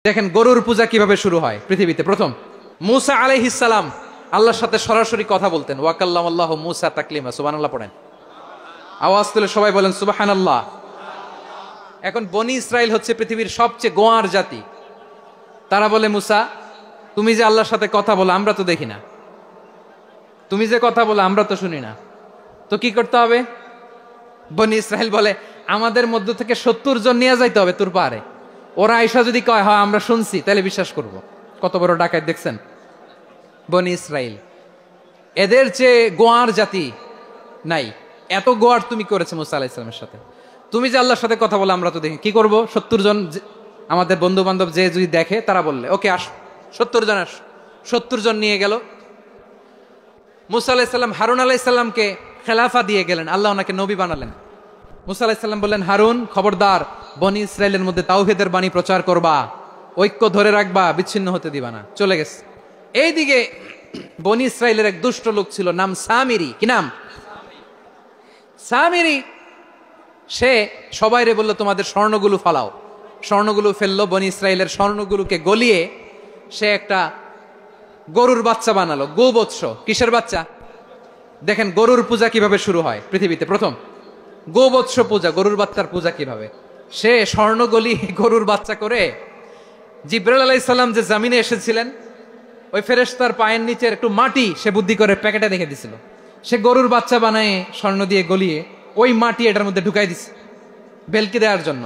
দেখেন গরুর পূজা কিভাবে শুরু হয় পৃথিবীতে প্রথম। মুসা আলাইহিস সালাম আল্লাহর সাথে সরাসরি কথা বলতেন। ওয়াকাল্লামাল্লাহু মুসা তাকলিমা। সুবহানাল্লাহ পড়েন, আওয়াজ তুলে সবাই বলেন সুবহানাল্লাহ। এখন বনি ইসরাইল হচ্ছে পৃথিবীর সবচেয়ে গোয়ার জাতি। তারা বলে, মুসা তুমি যে আল্লাহর সাথে কথা বলো আমরা তো দেখি না, তুমি যে কথা বলো আমরা তো শুনি না, তো কি করতে হবে? বনি ইসরাইল বলে, আমাদের মধ্য থেকে 70 জন নিয়ে যাইতে হবে তোর পারে। ওরা আয়সা যদি কয় হয় আমরা শুনছি, তাহলে বিশ্বাস করব। কত বড় ডাকাত দেখছেন বনি ইসরাইল। এদের চেয়ে গোয়ার জাতি নাই। এত গোয়ার তুমি করেছে মুসা আলাইহিস সালামের সাথে। তুমি যে আল্লাহর সাথে কথা বলে আমরা তো দেখি, কি করব? 70 জন আমাদের বন্ধু বান্ধব যে যদি দেখে তারা বললে ওকে আস, 70 জন আস। 70 জন নিয়ে গেল। মুসা আলাইহিস সালাম হারুন আলাইহিস সালামকে খেলাফা দিয়ে গেলেন, আল্লাহ ওনাকে নবী বানালেন। মুসা আলাইহিস সালাম বললেন, হারুন খবরদার, বনি ইসরাইলের মধ্যে তাওহীদের বাণী প্রচার করবা, ঐক্য ধরে রাখবা, বিচ্ছিন্ন হতে দিবা না। চলে গেছে। এইদিকে বনি ইসরাইলের এক দুষ্ট লোক ছিল, নাম সামিরি। কি নাম? সামিরি। সে সবাইরে বলল তোমাদের স্বর্ণগুলো ফালাও। স্বর্ণগুলো ফেললো, বনি ইসরাইলের স্বর্ণগুলোকে গলিয়ে সে একটা গরুর বাচ্চা বানালো। গোবৎস। কিসের বাচ্চা? দেখেন গরুর পূজা কিভাবে শুরু হয় পৃথিবীতে প্রথম। গোবৎস পূজা, গরুর বাচ্চার পূজা কিভাবে। সে স্বর্ণ গলি গরুর বাচ্চা করে, জিবরাইল আলাইহিস সালাম যে জমিনে এসেছিলেন, ওই ফেরেশতার পায়ের নিচের একটু মাটি সে বুদ্ধি করে প্যাকেটে রেখে দিছিল। সে গরুর বাচ্চা বানায় স্বর্ণ দিয়ে গলিয়ে ওই মাটি এটার মধ্যে ঢুকাই দিছে বেলকি দেওয়ার জন্য।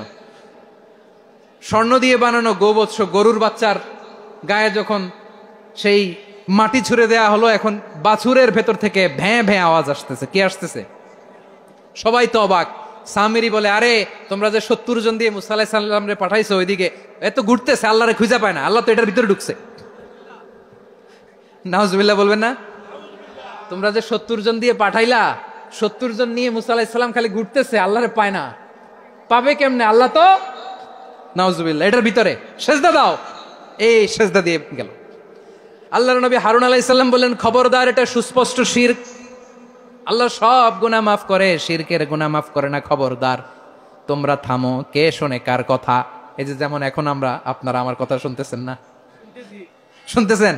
স্বর্ণ দিয়ে বানানো গোবৎস গরুর বাচ্চার গায়ে যখন সেই মাটি ছুঁড়ে দেয়া হলো, এখন বাছুরের ভেতর থেকে ভ্যাঁ ভ্যাঁ আওয়াজ আসতেছে। কি আসতেছে? সবাই তো অবাক। সামিরি বলে, আরে তোমরা যে 70 জন দিয়ে মুসা আলাইহিস সালামরে পাঠাইছো, ওইদিকে এত ঘুরতেছে, আল্লাহরে খুঁজে পায় না, আল্লাহ তো এটার ভিতরে ঢুকছে। নাউজুবিল্লাহ বলবেন না? তোমরা যে 70 জন দিয়ে পাঠাইলা, 70 জন নিয়ে মুসা আলাইহিস সালাম খালি ঘুরতেছে, আল্লাহরে পায় না। পাবে কেমনে? আল্লাহ তো, নাউজুবিল্লাহ, এটার ভিতরে সেজদা দাও। এই সেজদা দিয়ে গেল। আল্লাহর নবী হারুন আলাইহিস সালাম বললেন, খবরদার, এটা সুস্পষ্ট শিরক। আল্লাহ সব গুনাহ মাফ করে, শিরকের গুনাহ মাফ করে না। খবরদার, তোমরা থামো। কে শোনে কার কথা? এই যে যেমন এখন আপনারা আমার কথা শুনতেছেন না? শুনতেছেন?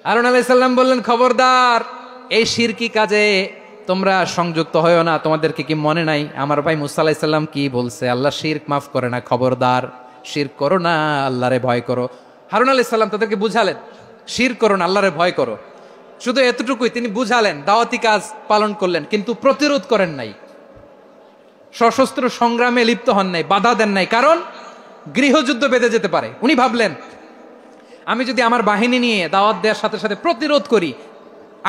হারুন আলাইহিস সালাম বললেন, খবরদার, এই শিরকি কাজে তোমরা সংযুক্ত হয়ো না। তোমাদেরকে কি মনে নাই আমার ভাই মুসা আলাইহিস সালাম কি বলছে? আল্লাহ শিরক মাফ করে না। খবরদার, শিরক করো না, আল্লাহরে ভয় করো। হারুন আলাইহিস সালাম তাদেরকে বুঝালেন, শিরক করো না, আল্লাহরে ভয় করো। শুধু এতটুকুই তিনি বুঝালেন, দাওয়াতি কাজ পালন করলেন, কিন্তু প্রতিরোধ করেন নাই, সশস্ত্র সংগ্রামে লিপ্ত হন নাই, বাধা দেন নাই। কারণ গৃহযুদ্ধ বেঁধে যেতে পারে। উনি ভাবলেন, আমি যদি আমার বাহিনী নিয়ে দাওয়াত দেওয়ার সাথে সাথে প্রতিরোধ করি,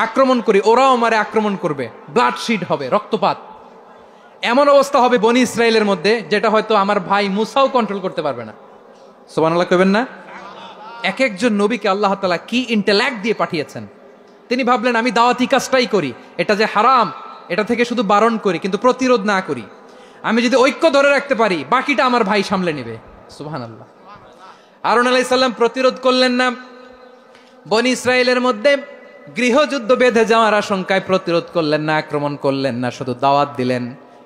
আক্রমণ করি, ওরাও আমারে আক্রমণ করবে, ব্লাডশিড হবে, রক্তপাত। এমন অবস্থা হবে বনি ইসরাইলের মধ্যে, যেটা হয়তো আমার ভাই মুসাও কন্ট্রোল করতে পারবে না। সুবহানাল্লাহ কইবেন না? এক একজন নবীকে আল্লাহ তাআলা কি ইন্টেলেক্ট দিয়ে পাঠিয়েছেন। তিনি ভাবলেন, আমি দাওয়াতি কাজটাই করি, এটা যে হারাম এটা থেকে শুধু বারণ করি, কিন্তু প্রতিরোধ না করি। আমি যদি ঐক্য ধরে রাখতে পারি, বাকিটা আমার ভাই সামলে নেবে। সুবহানাল্লাহ। হারুন আলাইহিস সালাম প্রতিরোধ করলেন না। বনি ইসরাইলের মধ্যে গৃহযুদ্ধ বেঁধে যাওয়ার আশঙ্কায় প্রতিরোধ করলেন না, আক্রমণ করলেন না, শুধু দাওয়াত দিলেন।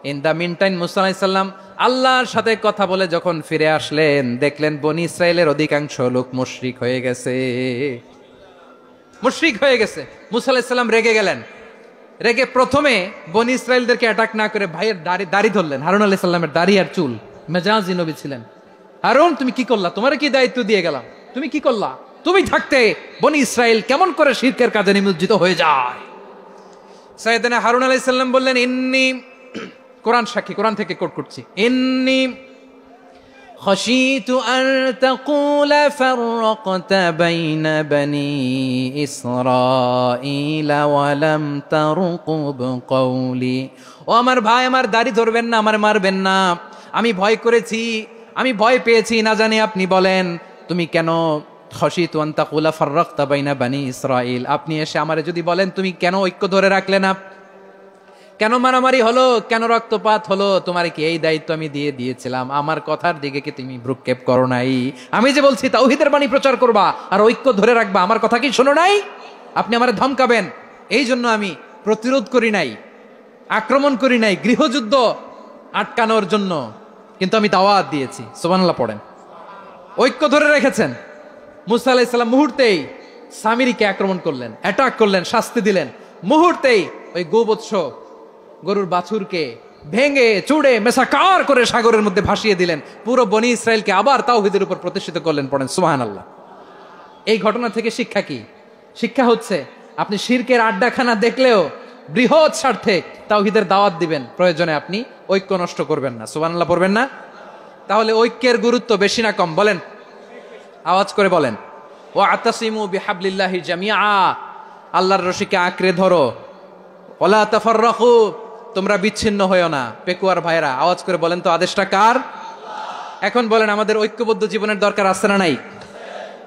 ইন দা মিন টাইম মুসা আলাইহিস সালাম আল্লাহর সাথে কথা বলে যখন ফিরে আসলেন, দেখলেন বনি ইসরাইলের অধিকাংশ লোক মুশরিক হয়ে গেছে। মুশরিক হয়ে গেছে। মুসা আলাইহিস সালাম রেগে গেলেন। রেগে প্রথমে বনি ইসরাইলদেরকে অ্যাটাক না করে ভাইয়ের দাড়ি ধরলেন। হারুন আলাইহিস সালামের দাড়ি আর চুল। মেজাজি নবী ছিলেন। হারুন, তুমি কি করলা? তোমারে কি দায়িত্ব দিয়ে গেলাম? তুমি কি করলা? তুমি থাকতে বনি ইসরাইল কেমন করে শিরকের কাজে নিমজ্জিত হয়ে যায়? সাইয়েদনা হারুন আলাইহিস সালাম বললেন, ইন্নী, কোরআন সাক্ষী, কোরআন থেকে কোট করছি, ইন্নী খাশিতু আন তাকুলা ফাররাকতা বাইনা বনি ইসরাঈল ওয়া লাম তারকুব কওলি। ও আমার ভাই, আমার দাড়ি ধরবেন না, আমার মারবেন না। আমি ভয় করেছি, আমি ভয় পেয়েছি, না জানি আপনি বলেন তুমি কেন খাশিতু আন তাকুলা ফাররাকতা বাইনা বনি ইসরাঈল, আপনি এসে আমারে যদি বলেন তুমি কেন ঐক্য ধরে রাখলে না, কেন মারামারি হলো, কেন রক্তপাত হলো, তোমার কি এই দায়িত্ব আমি দিয়ে দিয়েছিলাম? আমার কথার দিকে কি তুমি ভ্রুক্ষেপ করো নাই? আমি যে বলছি তাওহীদের বাণী প্রচার করবা আর ঐক্য ধরে রাখবা, আমার কথা কি শোনো নাই? আপনি আমারে ধমকাবেন, এই জন্য আমি প্রতিরোধ করি নাই, আক্রমণ করি নাই, গৃহযুদ্ধ আটকানোর জন্য কিন্তু আমি দাওয়াত দিয়েছি। সুবহানাল্লাহ পড়েন। ঐক্য ধরে রেখেছেন। মুসা আলাইহিস সালাম মুহূর্তেই সামিরীকে আক্রমণ করলেন, অ্যাটাক করলেন, শাস্তি দিলেন। মুহূর্তেই ওই গোবৎস গরুর বাছুরকে ভেঙে চুড়ে মেসাকার করে সাগরের মধ্যে ভাসিয়ে দিলেন। পুরো বনি ইসরায়েলকে আবার তাওহীদের উপর প্রতিষ্ঠিত করলেন। পড়েন সুবহানাল্লাহ। এই ঘটনা থেকে শিক্ষা কি? শিক্ষা হচ্ছে আপনি শিরকের আড্ডাখানা দেখলেও বৃহৎ স্বার্থে তাওহীদের দাওয়াত দিবেন, প্রয়োজনে আপনি ঐক্য নষ্ট করবেন না। সুবহানাল্লাহ পড়বেন না? তাহলে ঐক্যের গুরুত্ব বেশি না কম বলেন? আওয়াজ করে বলেন। ওয়াতাসিমু বিহাবলিল্লাহি জামিআ, আল্লাহর রশিকে আঁকড়ে ধরো। ওয়ালা তাফাররাকু, তোমরা বিচ্ছিন্ন হয়ো না। পেকুয়ার ভাইরা আওয়াজ করে বলেন তো আদেশটা কার? এখন বলেন আমাদের ঐক্যবদ্ধ জীবনের দরকার আছে না নাই?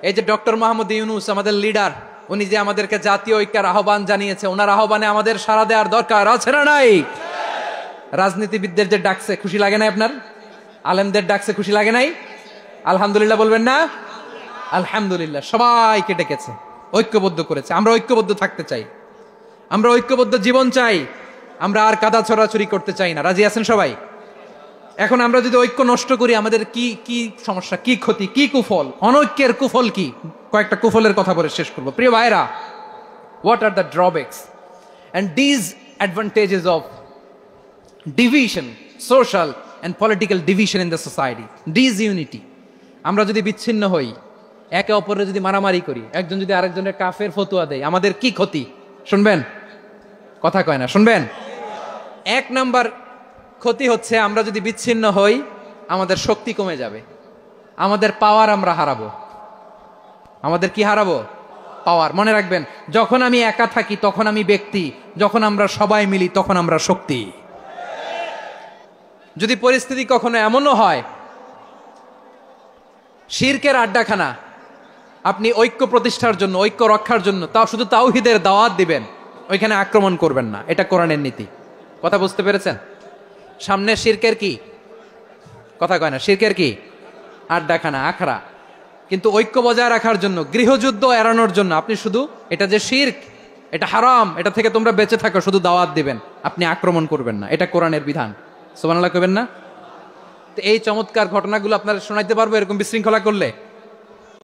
এই যে ডক্টর মোহাম্মদ ইউনূস আমাদের লিডার, উনি যে আমাদেরকে জাতীয় ঐক্যের আহ্বান জানিয়েছে, ওনার আহ্বানে আমাদের সাড়া দেওয়ার দরকার আছে না নাই? রাজনীতিবিদদের যে ডাকছে খুশি লাগে না আপনার? আলেমদের ডাকছে খুশি লাগে নাই? আলহামদুলিল্লাহ বলবেন না? আলহামদুলিল্লাহ, সবাইকে ডেকেছে, ঐক্যবদ্ধ করেছে। আমরা ঐক্যবদ্ধ থাকতে চাই, আমরা ঐক্যবদ্ধ জীবন চাই, আমরা আর কাদা ছড়াছড়ি করতে চাই না। রাজি আছেন সবাই? এখন আমরা যদি ঐক্য নষ্ট করি আমাদের কি কি সমস্যা, কি ক্ষতি, কি কুফল? অনৈক্যের কুফল কি? কয়েকটা কুফলের কথা বলে শেষ করবো। প্রিয় ভাইরা, what are the drawbacks and disadvantages of division, social and political division in the society, disunity. আমরা যদি বিচ্ছিন্ন হই, একে অপরের যদি মারামারি করি, একজন যদি আরেকজনের কাফের ফতুয়া দেয়, আমাদের কি ক্ষতি? শুনবেন? কথা কয় না, শুনবেন? এক নাম্বার ক্ষতি হচ্ছে আমরা যদি বিচ্ছিন্ন হই আমাদের শক্তি কমে যাবে, আমাদের পাওয়ার আমরা হারাবো। আমাদের কি হারাবো? পাওয়ার। মনে রাখবেন, যখন আমি একা থাকি তখন আমি ব্যক্তি, যখন আমরা সবাই মিলি তখন আমরা শক্তি। যদি পরিস্থিতি কখনো এমনও হয় শিরকের আড্ডাখানা, আপনি ঐক্য প্রতিষ্ঠার জন্য, ঐক্য রক্ষার জন্য তাও শুধু তাওহীদের দাওয়াত দিবেন, ওইখানে আক্রমণ করবেন না। এটা কোরআনের নীতি। কথা বুঝতে পেরেছেন? সামনে শিরকের কি? কথা কয় না, শিরকের কি? আড্ডাখানা, আখড়া। কিন্তু ঐক্য বজায় রাখার জন্য, গৃহযুদ্ধ এড়ানোর জন্য আপনি শুধু এটা যে শিরক, এটা হারাম, এটা থেকে তোমরা বেঁচে থাকো, শুধু দাওয়াত দিবেন, আপনি আক্রমণ করবেন না। এটা কোরআনের বিধান। সুবহানাল্লাহ কইবেন না? তো এই চমৎকার ঘটনাগুলো আপনারা শোনাইতে পারবো এরকম বিশৃঙ্খলা করলে?